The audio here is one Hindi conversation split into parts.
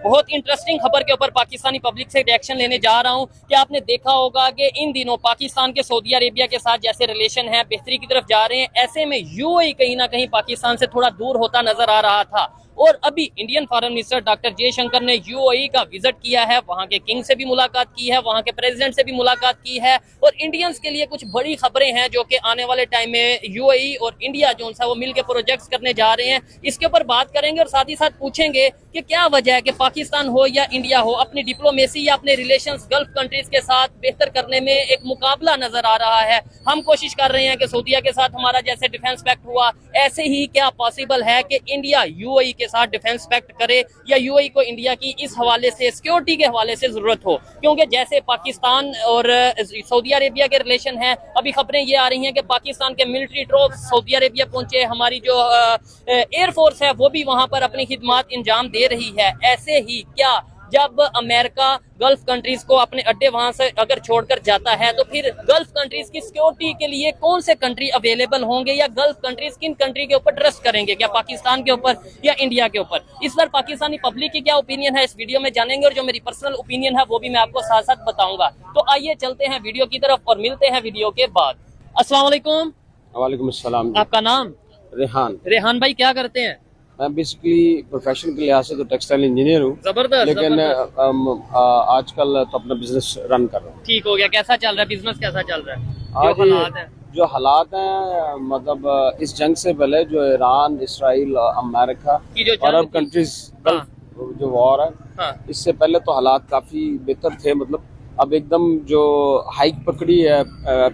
बहुत इंटरेस्टिंग खबर के ऊपर पाकिस्तानी पब्लिक से रिएक्शन लेने जा रहा हूं कि आपने देखा होगा कि इन दिनों पाकिस्तान के सऊदी अरेबिया के साथ जैसे रिलेशन है बेहतरी की तरफ जा रहे हैं, ऐसे में यूएई कहीं ना कहीं पाकिस्तान से थोड़ा दूर होता नजर आ रहा था। और अभी Indian foreign minister doctor Jaishankar ने यूएई का विजिट किया है, वहां के किंग से भी मुलाकात की है, वहां के प्रेसिडेंट से भी मुलाकात की है। और इंडियंस के लिए कुछ बड़ी खबरें हैं जो कि आने वाले टाइम में यूएई और इंडिया जो है वो मिलकर प्रोजेक्ट्स करने जा रहे हैं। इसके ऊपर बात करेंगे और साथ ही साथ पूछेंगे कि क्या वजह है कि पाकिस्तान हो या इंडिया हो, अपनी डिप्लोमेसी या अपने रिलेशंस गल्फ कंट्रीज के साथ बेहतर करने में एक मुकाबला नजर आ रहा है। हम कोशिश कर रहे हैं कि सऊदीया के साथ हमारा जैसे डिफेंस पैक्ट हुआ, ऐसे ही क्या पॉसिबल है कि इंडिया यूएई के साथ डिफेंस पैक्ट करे या यूएई को इंडिया की इस हवाले से सिक्योरिटी के हवाले से जरूरत हो। क्योंकि जैसे पाकिस्तान और सऊदी अरेबिया के रिलेशन है, अभी खबरें ये आ रही हैं कि पाकिस्तान के मिलिट्री ट्रूप्स सऊदी अरेबिया पहुंचे, हमारी जो एयरफोर्स है वो भी वहां पर अपनी खिदमत इंजाम दे रही है। ऐसे ही क्या जब अमेरिका गल्फ कंट्रीज को अपने अड्डे वहां से अगर छोड़कर जाता है तो फिर गल्फ कंट्रीज की सिक्योरिटी के लिए कौन से कंट्री अवेलेबल होंगे या गल्फ कंट्रीज किन कंट्री के ऊपर ट्रस्ट करेंगे, क्या पाकिस्तान के ऊपर या इंडिया के ऊपर? इस पर पाकिस्तानी पब्लिक की क्या ओपिनियन है इस वीडियो में जानेंगे और जो मेरी पर्सनल ओपिनियन है वो भी मैं आपको साथ साथ बताऊंगा। तो आइए चलते हैं वीडियो की तरफ और मिलते हैं वीडियो के बाद। अस्सलाम वालेकुम। वालेकुम अस्सलाम। आपका नाम? रेहान। रेहान भाई क्या करते हैं? मैं बेसिकली प्रोफेशन के लिहाज से तो टेक्सटाइल इंजीनियर हूँ, जबरदस्त। लेकिन आजकल तो अपना बिजनेस रन कर रहा हूँ। ठीक हो गया। कैसा चल रहा है बिजनेस, कैसा चल रहा है? आज जो हालात है, जो हालात हैं, मतलब इस जंग से पहले जो ईरान, इसराइल, अमेरिका की जो और अरब कंट्रीज जो वॉर है, हाँ, इससे पहले तो हालात काफी बेहतर थे। मतलब अब एकदम जो हाइक पकड़ी है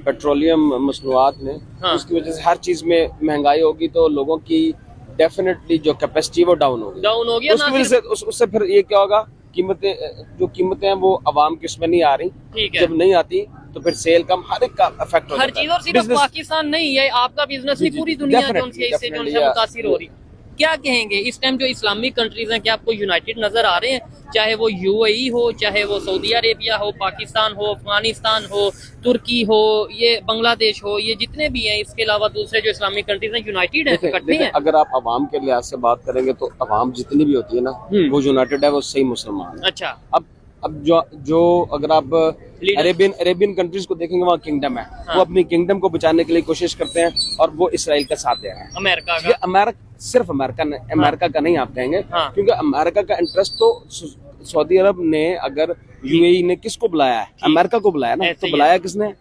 पेट्रोलियम मसनूआत ने, हाँ, उसकी वजह से हर चीज में महंगाई होगी तो लोगों की डेफिनेटली जो कैपेसिटी वो डाउन होगी। डाउन हो गया उसकी वजह से उससे फिर ये क्या होगा, कीमतें हैं वो आवाम की उसमें नहीं आ रही। ठीक है। जब नहीं आती तो फिर सेल कम, हर एक का इफेक्ट होता है। हर चीज, और सिर्फ पाकिस्तान नहीं है, आपका बिजनेस नहीं, पूरी दुनिया जो इससे मुतासिर हो रही। क्या कहेंगे इस टाइम जो इस्लामिक कंट्रीज हैं, क्या आपको यूनाइटेड नजर आ रहे हैं? चाहे वो यूएई हो, चाहे वो सऊदी अरेबिया हो, पाकिस्तान हो, अफगानिस्तान हो, तुर्की हो, ये बांग्लादेश हो, ये जितने भी हैं, इसके अलावा दूसरे जो इस्लामिक कंट्रीज हैं, यूनाइटेड है, इकट्ठे हैं? अगर आप अवाम के लिहाज से बात करेंगे तो अवाम जितनी भी होती है ना, वो यूनाइटेड है, वो सही मुसलमान है। अच्छा। अब जो अगर आप अरेबियन कंट्रीज को देखेंगे, वहाँ किंगडम है, हाँ, वो अपनी किंगडम को बचाने के लिए कोशिश करते हैं और वो इसराइल का साथ दे रहे हैं। अमेरिका सिर्फ अमेरिका का नहीं आप कहेंगे, हाँ, क्योंकि अमेरिका का इंटरेस्ट तो सऊदी अरब ने, अगर यूएई ने किसको बुलाया है? अमेरिका को बुलाया ना, तो बुलाया किसने?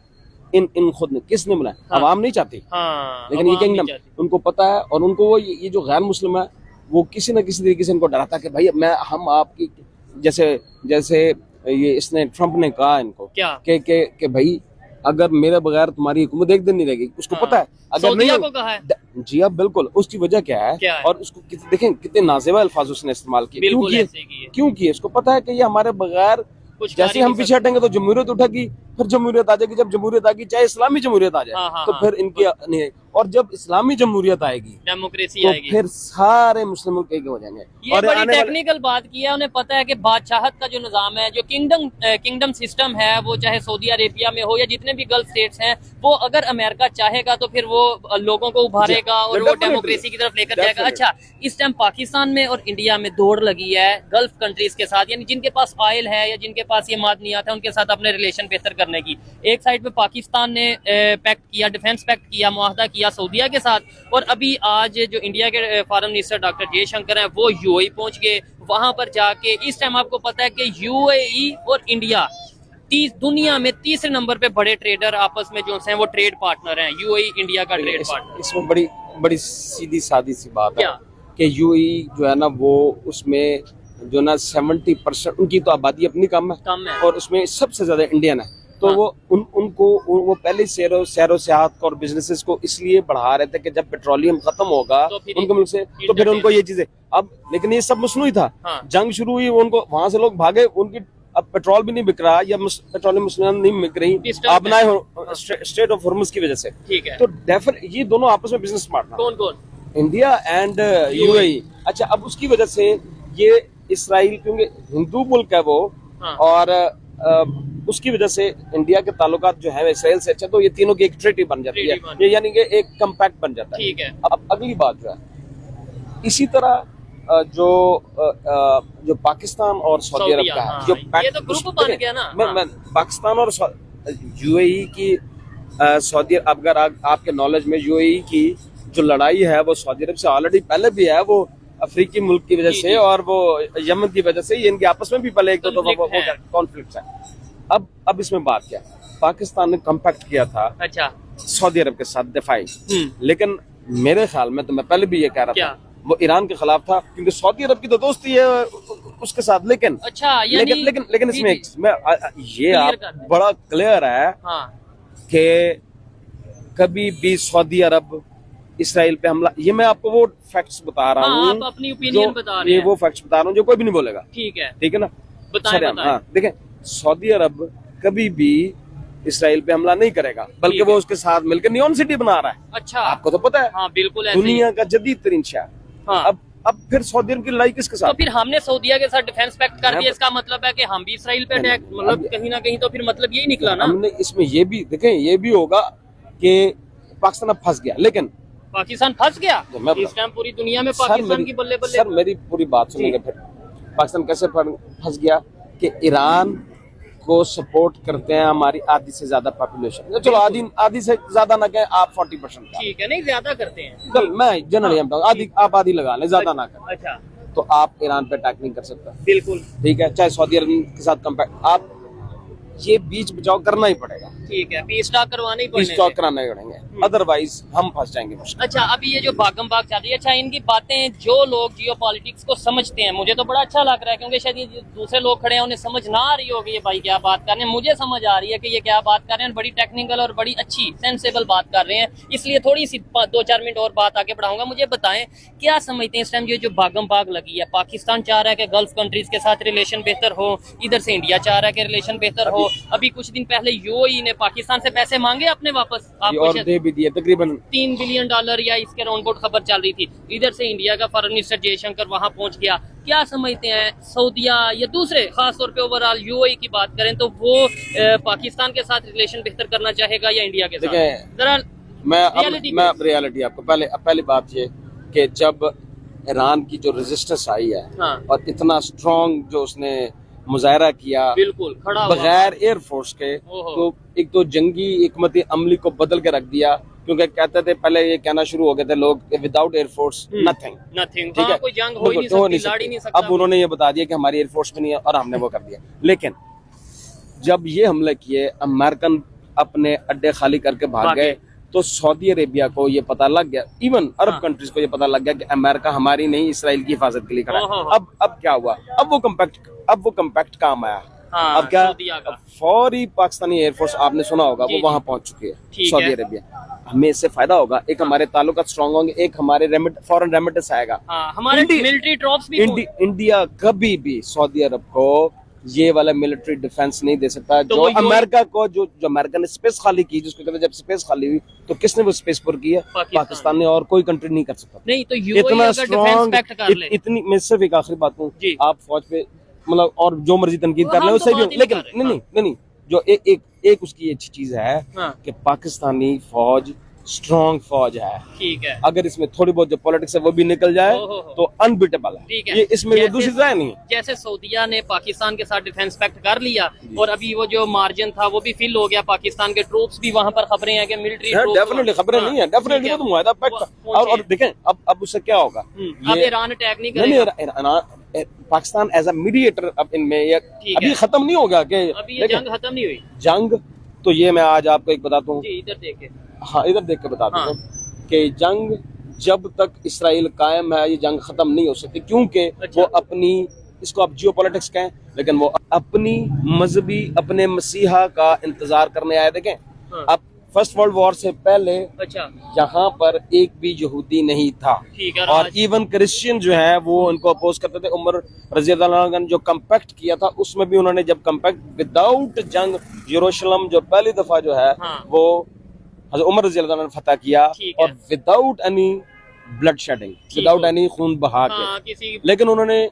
इन खुद ने, किसने बुलाया? हाँ, अवाम नहीं चाहती, हाँ, लेकिन ये किंगडम उनको पता है, और उनको वो ये जो गैर मुस्लिम है वो किसी न किसी तरीके से इनको डराता कि भाई हम आपकी, जैसे ये इसने ट्रम्प ने कहा इनको क्या कि भाई अगर मेरे बगैर तुम्हारी हुकूमत एक दिन नहीं रहेगी। उसको हाँ, पता है अगर नहीं को कहा है। जी हाँ बिल्कुल। उसकी वजह क्या है? और उसको देखें कितने नाज़ेबा अल्फाज उसने इस्तेमाल किए, क्यों किए? उसको पता है कि ये हमारे बगैर, जैसे हम पीछे हटेंगे तो जमहूरियत उठेगी, फिर जमहूरियत आ जाएगी। जब जमहूरियत आ गई, चाहे इस्लामी जमहूरियत आ जाए, तो फिर इनकी नहीं है। और जब इस्लामी जमहूरियत आएगी, डेमोक्रेसी तो आएगी, फिर सारे मुस्लिम मुल्क एक हो जाएंगे। ये बड़ी टेक्निकल बात की है। उन्हें पता है कि बादशाहत का जो निजाम है, जो किंगडम सिस्टम है, वो चाहे सऊदी अरेबिया में हो या जितने भी गल्फ स्टेट्स हैं, वो अगर अमेरिका चाहेगा तो फिर वो लोगों को उभारेगा और वो डेमोक्रेसी की तरफ लेकर जाएगा। अच्छा, इस टाइम पाकिस्तान में और इंडिया में दौड़ लगी है गल्फ कंट्रीज के साथ, यानी जिनके पास ऑयल है या जिनके पास ये मादनियात है, उनके साथ अपने रिलेशन बेहतर करने की। एक साइड पे पाकिस्तान ने पैक्ट किया, डिफेंस पैक्ट किया, मुआहदा किया सऊदीया के साथ, और अभी आज जो इंडिया के फॉरेन मिनिस्टर डॉक्टर जयशंकर हैं वो यूएई पहुंच गए। वहां पर जाके इस टाइम आपको पता है कि यूएई और इंडिया दुनिया में तीसरे नंबर पे बड़े ट्रेडर आपस में जो हैं वो ट्रेड पार्टनर हैं, यूएई इंडिया का ट्रेड पार्टनर। इसमें बड़ी सीधी सादी सी बात है कि यूएई जो है ना, वो उसमें जो ना 70% उनकी तो आबादी अपनी कम है और उसमें सबसे ज्यादा इंडियन है। तो हाँ, वो पहले सैरो सियाहत और बिजनेसेस को इसलिए बढ़ा रहे थे कि जब पेट्रोलियम खत्म होगा तो उनके मुल्क से, तो फिर उनको ये चीजें अब, लेकिन ये सब मसनूई था। हाँ, जंग शुरू हुई, उनको वहां से लोग भागे, उनकी अब पेट्रोल भी नहीं बिक रहा या पेट्रोलियम मसनूआत नहीं बिक रही अपना स्टेट ऑफ हॉर्मुज की वजह से। ठीक है। तो डेफिनेटली ये दोनों आपस में बिजनेस पार्टनर, कौन? India and UAE. अच्छा, अब उसकी वजह से ये इसराइल, क्योंकि हिंदू मुल्क है वो, हाँ, और उसकी वजह से इंडिया के ताल्लुकात जो है इसराइल से, अच्छा, तो ये तीनों की एक ट्रीटी बन जाती है, ये यानी कि एक कंपैक्ट बन जाता है। ठीक है। अब अगली बात जो है, इसी तरह जो पाकिस्तान और सऊदी अरब का है, जो ये तो ग्रुप बन गया ना। मैं पाकिस्तान और यूएई की सऊदी अगर आपके नॉलेज में यूएई की जो लड़ाई है वो सऊदी अरब से ऑलरेडी पहले भी है, वो अफ्रीकी मुल्क की वजह से और वो यमन की वजह से, इनके आपस में भी पहले एक दो कॉन्फ्लिक्ट है। अब इसमें बात क्या, पाकिस्तान ने कॉम्पैक्ट किया था अच्छा सऊदी अरब के साथ दिफाई, लेकिन मेरे ख्याल में तो मैं पहले भी ये कह रहा था वो ईरान के खिलाफ था, क्योंकि सऊदी अरब की तो दोस्ती है उसके साथ। लेकिन अच्छा लेकिन इसमें ये आप बड़ा क्लियर है कि कभी भी सऊदी अरब इसराइल पे हमला, ये मैं आपको वो फैक्ट्स बता रहा हूँ, आप अपनी ओपिनियन बता रहे हैं, ये वो फैक्ट्स बता रहा हूँ जो कोई भी नहीं बोलेगा। ठीक है ना, बताएं। हाँ देखें, सऊदी अरब कभी भी इसराइल पे हमला नहीं करेगा, बल्कि वो उसके साथ मिलकर नियॉन सिटी बना रहा है। अच्छा, आपको तो पता है। हाँ बिल्कुल, दुनिया का जदीद तरीन शहर। हाँ। अब फिर सऊदी अरब की लड़ाई किसके साथ? तो फिर हमने सऊदीया के साथ डिफेंस पैक्ट कर दिया, इसका मतलब है कि हम भी इसराइल पे अटैक, मतलब कहीं ना कहीं तो फिर मतलब यही निकला ना। हमने इसमें ये भी देखें, ये भी होगा कि पाकिस्तान अब फंस गया, लेकिन पाकिस्तान फंस गया इस टाइम पूरी दुनिया में पाकिस्तान की बल्ले बल्ले। सर मेरी पूरी बात सुनेंगे फिर। पाकिस्तान कैसे फंस गया कि ईरान को सपोर्ट करते हैं हमारी आधी से ज्यादा पॉपुलेशन, चलो आधी से ज्यादा ना कहें आप 40%, ठीक है, नहीं ज्यादा करते हैं, कल मैं जनरली आधी आप आधी लगा लें, ज्यादा ना करें। अच्छा, तो आप ईरान पे अटैक नहीं कर सकते, बिल्कुल ठीक है, चाहे सऊदी अरब के साथ कंपेयर, आप ये बीच बचाव करना ही पड़ेगा, ठीक है, पीस टॉक करवाने ही पीस टॉक कराना ही पड़ेंगे, अदरवाइज हम फंस जाएंगे मुश्किल। अच्छा, अभी ये जो भागम भाग चल रही है, अच्छा इनकी बातें जो लोग जियो पॉलिटिक्स को समझते हैं, मुझे तो बड़ा अच्छा लग रहा है, क्योंकि शायद ये दूसरे लोग खड़े हैं उन्हें समझ ना आ रही होगी ये भाई क्या बात कर रहे हैं, मुझे समझ आ रही है कि ये क्या बात कर रहे हैं, बड़ी टेक्निकल और बड़ी अच्छी सेंसेबल बात कर रहे हैं, इसलिए थोड़ी सी 2-4 मिनट और बात आगे बढ़ाऊंगा। मुझे बताएं क्या समझते हैं इस टाइम ये जो भागम भाग लगी है, पाकिस्तान चाह रहा है कि गल्फ कंट्रीज के साथ रिलेशन बेहतर हो, इधर से इंडिया चाह रहा है कि रिलेशन बेहतर हो, अभी कुछ दिन पहले यूएई ने पाकिस्तान से पैसे मांगे अपने वापस, और दे भी दिए, तकरीबन $3 बिलियन या इसके राउंड बोर्ड खबर चल रही थी, इधर से इंडिया का फॉरेन मिनिस्टर जयशंकर वहां पहुंच गया। क्या समझते हैं सऊदिया या दूसरे, खासतौर पे ओवरऑल यूएई की बात करें तो वो पाकिस्तान के साथ रिलेशन बेहतर करना चाहेगा या इंडिया के साथ? जरा मैं रियलिटी आपको पहली बात ये कि जब ईरान की जो रेजिस्टेंस आई है, हाँ। और इतना स्ट्रॉन्ग जो उसने मुजाहरा किया, बिल्कुल खड़ा बगैर एयरफोर्स के, तो एक तो जंगी हिकमत अमली को बदल के रख दिया, क्योंकि कहते थे पहले ये कहना शुरू हो गए थे लोग विदाउट एयरफोर्स नथिंग, ठीक है, कोई जंग हो ही नहीं सकती। अब उन्होंने ये बता दिया कि हमारी एयरफोर्स में नहीं है और हमने वो कर दिया। लेकिन जब ये हमले किए, अमेरिकन अपने अड्डे खाली करके भाग गए, तो सऊदी अरेबिया को ये पता लग गया, इवन अरब कंट्रीज को ये पता लग गया कि अमेरिका हमारी नहीं इसराइल की हिफाजत के लिए खड़ा है। अब क्या हुआ, अब वो कम्पैक्ट काम आया। अब क्या, फौरी पाकिस्तानी एयरफोर्स आपने सुना होगा वो वहां पहुंच चुकी है सऊदी अरेबिया। हमें इससे फायदा होगा, एक हमारे ताल्लुकात स्ट्रांग होंगे, एक हमारे फॉरेन रेमिटेंस आएगा, हमारे मिलिट्री ट्रॉप्स भी। इंडिया कभी भी सऊदी अरब को ये वाला मिलिट्री डिफेंस नहीं दे सकता, तो जो अमेरिका को जो अमेरिका ने स्पेस खाली की, जिसको कहते हैं जब स्पेस खाली हुई तो किसने वो स्पेस पर की है? पाकिस्तान ने, और कोई कंट्री नहीं कर सकता। नहीं तो इतना स्ट्रॉन्ग, इतनी, मैं सिर्फ एक आखिरी बात हूँ, आप फौज पे मतलब और जो मर्जी तनकीद कर ले सही, लेकिन नहीं, जो एक उसकी अच्छी चीज है कि पाकिस्तानी फौज स्ट्रॉन्ग फौज है, ठीक है, अगर इसमें थोड़ी बहुत जो पॉलिटिक्स है वो भी निकल जाए तो अनबीटेबल है, ये इसमें वो दूसरी राय नहीं है। जैसे सऊदीया ने पाकिस्तान के साथ डिफेंस पैक्ट कर लिया और अभी वो जो मार्जिन था वो भी फिल हो गया, पाकिस्तान के ट्रूप्स भी वहां पर, खबरें हैं कि मिलिट्री डेफिनेटली खबरें नहीं है, डेफिनेटली वो तो मुआहदा पैक्ट। और देखें अब उससे क्या होगा, अब ईरान अटैक नहीं करेगा, पाकिस्तान एज अ मीडिएटर अब इनमें अभी खत्म नहीं होगा कि अभी ये जंग खत्म नहीं हुई। जंग तो ये मैं आज आपको एक बताता हूँ, इधर देख के, हाँ इधर देख के बताता हूँ कि जंग जब तक इसराइल कायम है ये जंग खत्म नहीं हो सकती, क्योंकि वो अपनी, इसको आप जियो पॉलिटिक्स कहें, लेकिन वो अपनी मजहबी, अपने मसीहा का इंतजार करने आए। देखें अब फर्स्ट वर्ल्ड वॉर से पहले यहाँ पर एक भी यहूदी नहीं था, और इवन क्रिश्चियन जो है वो उनको अपोज करते थे। उमर रज़ी अल्लाह अन्हु ने जो कम्पैक्ट किया था उसमें भी उन्होंने जब कम्पैक्ट विदाउट जंग यरूशलेम जो पहली दफा जो है वो हज़रत उमर रज़ी अल्लाह अन्हु ने फतह किया, और without any blood shedding, without any खून बहा के। लेकिन उन्होंने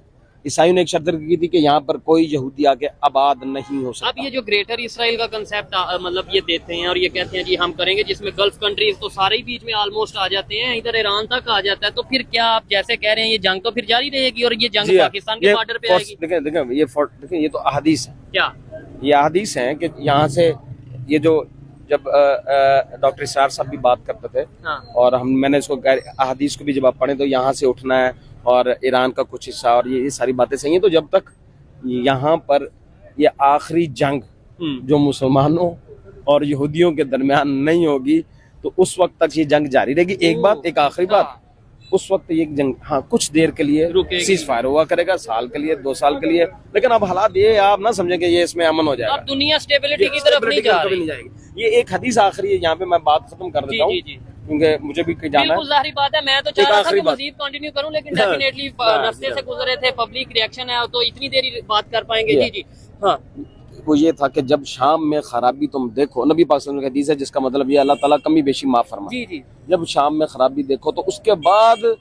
ईसाइयों ने एक शर्त रखी थी कि यहाँ पर कोई यहूदी आके आबाद नहीं हो अब सकता। ये जो ग्रेटर इसराइल का कंसेप्ट मतलब ये देते हैं और ये कहते हैं जी हम करेंगे, जिसमें गल्फ कंट्रीज तो सारे ही बीच में ऑलमोस्ट आ जाते हैं, इधर ईरान तक आ जाता है, तो फिर क्या आप जैसे कह रहे हैं ये जंग तो फिर जारी रहेगी और ये जंग जी हाँ, पाकिस्तान के बॉर्डर पे आएगी? देखें ये तो अहादीस है, क्या ये अहादीस है कि यहाँ से ये जो जब डॉक्टर इसरार साहब भी बात करते थे, हाँ। और मैंने इसको अहादीस को भी जब आप पढ़े तो यहाँ से उठना है और ईरान का कुछ हिस्सा और ये सारी बातें सही हैं। तो जब तक यहाँ पर ये आखिरी जंग जो मुसलमानों और यहूदियों के दरमियान नहीं होगी तो उस वक्त तक ये जंग जारी रहेगी। एक बात, एक आखिरी बात, उस वक्त ये जंग हाँ कुछ देर के लिए सीज फायर हुआ करेगा, साल के लिए, 2 साल के लिए, लेकिन अब हालात ये आप ना समझें कि ये इसमें अमन हो जाएगा। अब दुनिया स्टेबिलिटी की तरफ नहीं जा रही। जाएगी। ये एक हदीस आखिरी है, यहाँ पे मैं बात खत्म कर देता हूँ क्योंकि मुझे भी कहीं जाना है। बिल्कुल जाहिर बात है, मैं तो चाह रहा था कि मजीद कंटिन्यू करूं, लेकिन डेफिनेटली रास्ते से गुजरे थे, पब्लिक रिएक्शन है तो इतनी देर ही बात कर पाएंगे। जी जी हाँ, वो ये था कि जब शाम में खराबी तुम देखो, नबी पाक सल्लल्लाहु अलैहि वसल्लम की हदीस है जिसका मतलब ये अल्लाह ताला कमी बेशी माफ फरमाए। जी जी, जब शाम में खराबी देखो तो उसके बाद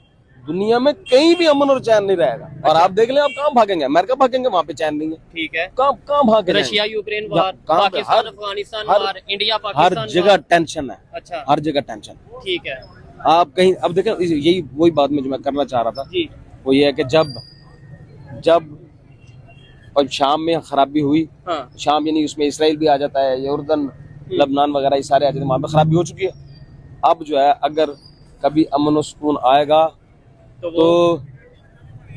दुनिया में कहीं भी अमन और चैन नहीं रहेगा। और आप देख लें, आप कहाँ भागेंगे? अमेरिका भागेंगे, वहाँ पे चैन नहीं है। ठीक है, कहाँ भागे? Russia Ukraine war, Pakistan Afghanistan war, India हर पाकिस्तान जगह टेंशन है। अच्छा, हर जगह टेंशन। ठीक है। आप कहीं अब देखें, यही वही बात में जो मैं करना चाह रहा था जी, वो ये है कि जब और शाम में खराबी हुई, हाँ। शाम यानी उसमें इसराइल भी आ जाता है, यॉर्दन, लबनान वगैरह ये सारे आ जाते हैं, वहाँ पे खराबी हो चुकी है। अब जो है अगर कभी अमन और सुकून आएगा तो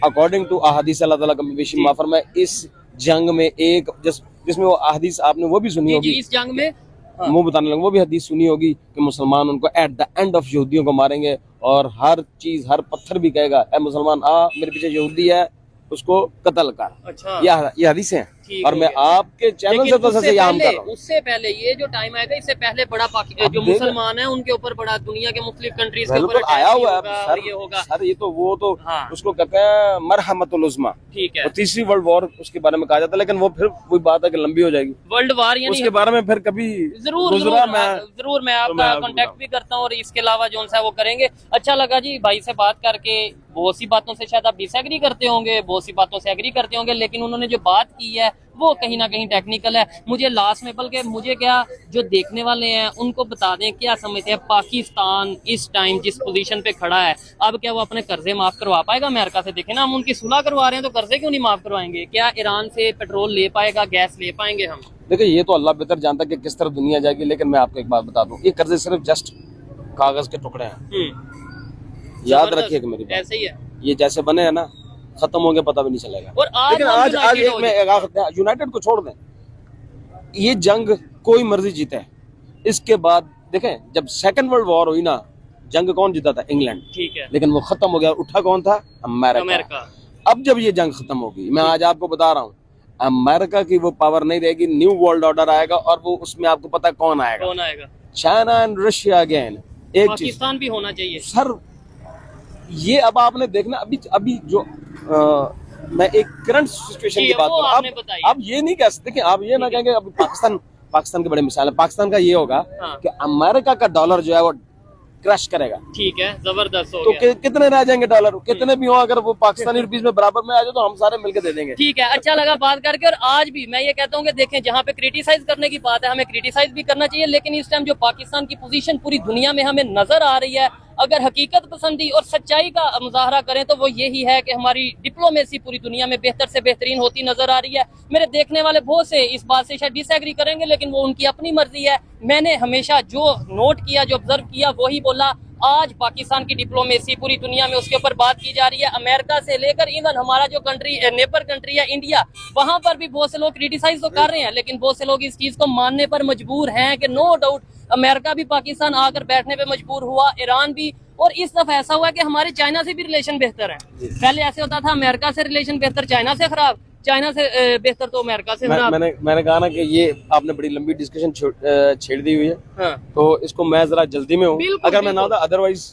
अकॉर्डिंग टू अहादीस अल्लाह ताला कमी बेशी माफ फरमाए, इस जंग में एक जिसमें वो अहादीस आपने वो भी सुनी होगी, इस जंग में मुंह बताने लगे, वो भी हदीस सुनी होगी कि मुसलमान उनको एट द एंड ऑफ यहूदियों को मारेंगे और हर चीज, हर पत्थर भी कहेगा ए मुसलमान आ मेरे पीछे यहूदी है उसको कत्ल कर। अच्छा, ये हदीस है और मैं आपके चैनल से तो सबसे याम कर रहा हूं। उससे पहले ये जो टाइम आएगा, इससे पहले बड़ा जो मुसलमान है उनके ऊपर बड़ा दुनिया के मुख्तलिफ कंट्रीज के ऊपर आया हुआ है सर, ये होगा सर ये तो वो तो हाँ। उसको कहते हैं मरहमतुल उज़्मा। ठीक है, तीसरी वर्ल्ड वॉर उसके बारे में कहा जाता है, लेकिन वो फिर वही बात है कि लंबी हो जाएगी वर्ल्ड वॉर, यानी उसके बारे में फिर कभी जरूर मैं आपका कांटेक्ट भी करता हूँ और इसके अलावा जो है वो करेंगे। अच्छा लगा जी भाई से बात करके, बहुत सी बातों से शायद आप डिसएग्री करते होंगे, बहुत सी बातों से एग्री करते होंगे, लेकिन उन्होंने जो बात की है वो कहीं ना कहीं टेक्निकल है। मुझे लास्ट में, बल्कि मुझे क्या, जो देखने वाले हैं उनको बता दें क्या समझते हैं पाकिस्तान इस टाइम जिस पोजीशन पे खड़ा है, अब क्या वो अपने कर्जे माफ करवा पाएगा अमेरिका से? देखें ना, हम उनकी सुलह करवा रहे हैं तो कर्जे क्यों नहीं माफ करवाएंगे? क्या ईरान से पेट्रोल ले पाएगा, गैस ले पाएंगे हम? देखिए ये तो अल्लाह बेहतर जानता है कि किस तरह दुनिया जाएगी, लेकिन मैं आपको एक बात बता दूं, ये कर्जे सिर्फ जस्ट कागज के टुकड़े हैं। याद रखिए कि मेरी बात ऐसे ही है, ये जैसे बने हैं ना, खत्म होंगे पता भी नहीं चलेगा। और लेकिन आज यूनाइटेड को छोड़ दें, ये जंग कोई मर्जी जीते है। इसके बाद देखें, जब सेकंड वर्ल्ड वॉर हुई ना, जंग कौन जीता था? इंग्लैंड। ठीक है, लेकिन वो खत्म हो गया, उठा कौन था? अमेरिका। अब जब ये जंग खत्म होगी, मैं आज आपको बता रहा हूँ, अमेरिका की वो पावर नहीं रहेगी, न्यू वर्ल्ड ऑर्डर आएगा और वो उसमें आपको पता कौन आएगा? China and Russia again. एक पाकिस्तान भी होना चाहिए सर। ये अब आपने देखना, अभी जो मैं एक करंट सिचुएशन की बात करूं, अब ये नहीं कह सकते कि आप ये ना कहेंगे अभी पाकिस्तान के बड़े मिसाल है। पाकिस्तान का ये होगा कि अमेरिका का डॉलर जो है वो क्रश करेगा। ठीक है, जबरदस्त हो गया। तो कितने रह जाएंगे डॉलर? कितने भी हो, अगर वो पाकिस्तानी रुपीस में बराबर में आ जाए तो हम सारे मिलकर दे देंगे। ठीक है, अच्छा लगा बात करके। और आज भी मैं ये कहता हूँ कि देखें, जहाँ पे क्रिटिसाइज करने की बात है, हमें क्रिटिसाइज भी करना चाहिए, लेकिन इस टाइम जो पाकिस्तान की पोजीशन पूरी दुनिया में हमें नजर आ रही है, अगर हकीकत पसंदी और सच्चाई का मुजाहरा करें तो वो यही है कि हमारी डिप्लोमेसी पूरी दुनिया में बेहतर से बेहतरीन होती नजर आ रही है। मेरे देखने वाले बहुत से इस बात से शायद डिसएग्री करेंगे, लेकिन वो उनकी अपनी मर्जी है। मैंने हमेशा जो नोट किया, जो ऑब्जर्व किया, वही बोला। आज पाकिस्तान की डिप्लोमेसी पूरी दुनिया में उसके ऊपर बात की जा रही है, अमेरिका से लेकर इवन हमारा जो कंट्री नेबर कंट्री है इंडिया, वहां पर भी बहुत से लोग क्रिटिसाइज तो कर रहे हैं, लेकिन बहुत से लोग इस चीज को मानने पर मजबूर हैं कि नो डाउट अमेरिका भी पाकिस्तान आकर बैठने पे मजबूर हुआ, ईरान भी। और इस दफा ऐसा हुआ कि हमारे चाइना से भी रिलेशन बेहतर है। पहले ऐसे होता था अमेरिका से रिलेशन बेहतर, चाइना से खराब, चाइना से बेहतर तो अमेरिका से खराब। मैंने कहा ना कि ये आपने बड़ी लंबी डिस्कशन छेड़ दी हुई है। हाँ। तो इसको मैं जरा जल्दी में हूँ, अगर मैं ना होता अदरवाइज